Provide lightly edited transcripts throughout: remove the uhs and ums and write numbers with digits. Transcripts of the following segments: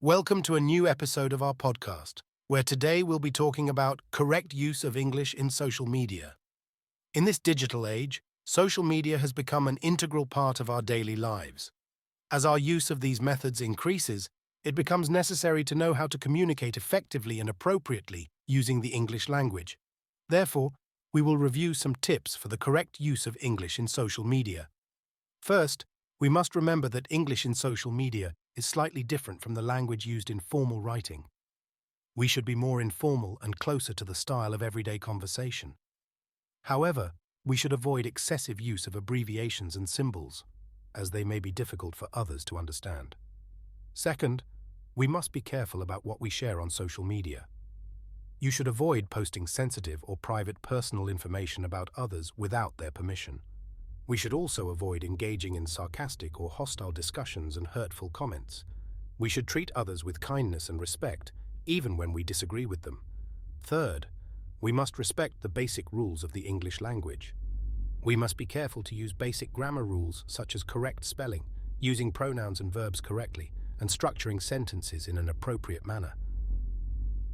Welcome to a new episode of our podcast, where today we'll be talking about correct use of English in social media. In this digital age, social media has become an integral part of our daily lives. As our use of these methods increases, it becomes necessary to know how to communicate effectively and appropriately using the English language. Therefore, we will review some tips for the correct use of English in social media. First, we must remember that English in social media is slightly different from the language used in formal writing. We should be more informal and closer to the style of everyday conversation. However, we should avoid excessive use of abbreviations and symbols, as they may be difficult for others to understand. Second, we must be careful about what we share on social media. You should avoid posting sensitive or private personal information about others without their permission. We should also avoid engaging in sarcastic or hostile discussions and hurtful comments. We should treat others with kindness and respect, even when we disagree with them. Third, we must respect the basic rules of the English language. We must be careful to use basic grammar rules such as correct spelling, using pronouns and verbs correctly, and structuring sentences in an appropriate manner.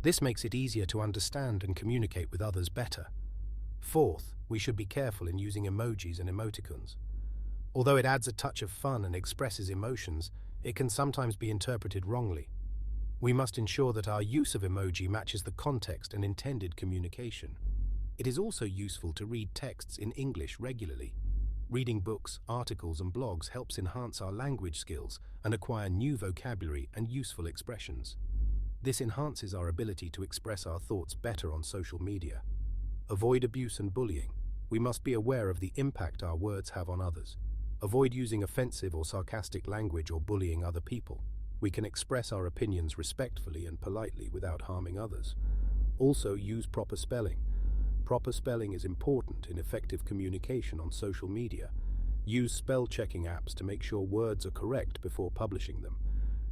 This makes it easier to understand and communicate with others better. Fourth, we should be careful in using emojis and emoticons. Although it adds a touch of fun and expresses emotions, it can sometimes be interpreted wrongly. We must ensure that our use of emoji matches the context and intended communication. It is also useful to read texts in English regularly. Reading books, articles, and blogs helps enhance our language skills and acquire new vocabulary and useful expressions. This enhances our ability to express our thoughts better on social media. Avoid abuse and bullying. We must be aware of the impact our words have on others. Avoid using offensive or sarcastic language or bullying other people. We can express our opinions respectfully and politely without harming others. Also, use proper spelling. Proper spelling is important in effective communication on social media. Use spell-checking apps to make sure words are correct before publishing them.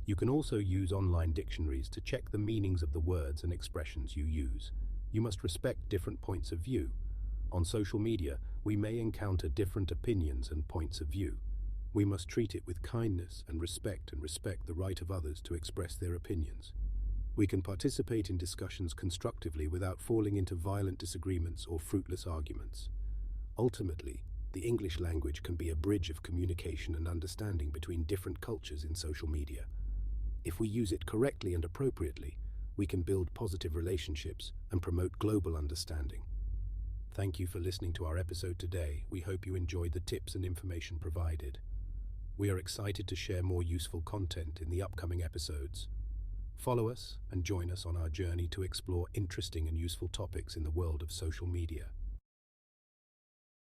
You can also use online dictionaries to check the meanings of the words and expressions you use. You must respect different points of view. On social media, we may encounter different opinions and points of view. We must treat it with kindness and respect the right of others to express their opinions. We can participate in discussions constructively without falling into violent disagreements or fruitless arguments. Ultimately, the English language can be a bridge of communication and understanding between different cultures in social media. If we use it correctly and appropriately, we can build positive relationships and promote global understanding. Thank you for listening to our episode today. We hope you enjoyed the tips and information provided. We are excited to share more useful content in the upcoming episodes. Follow us and join us on our journey to explore interesting and useful topics in the world of social media.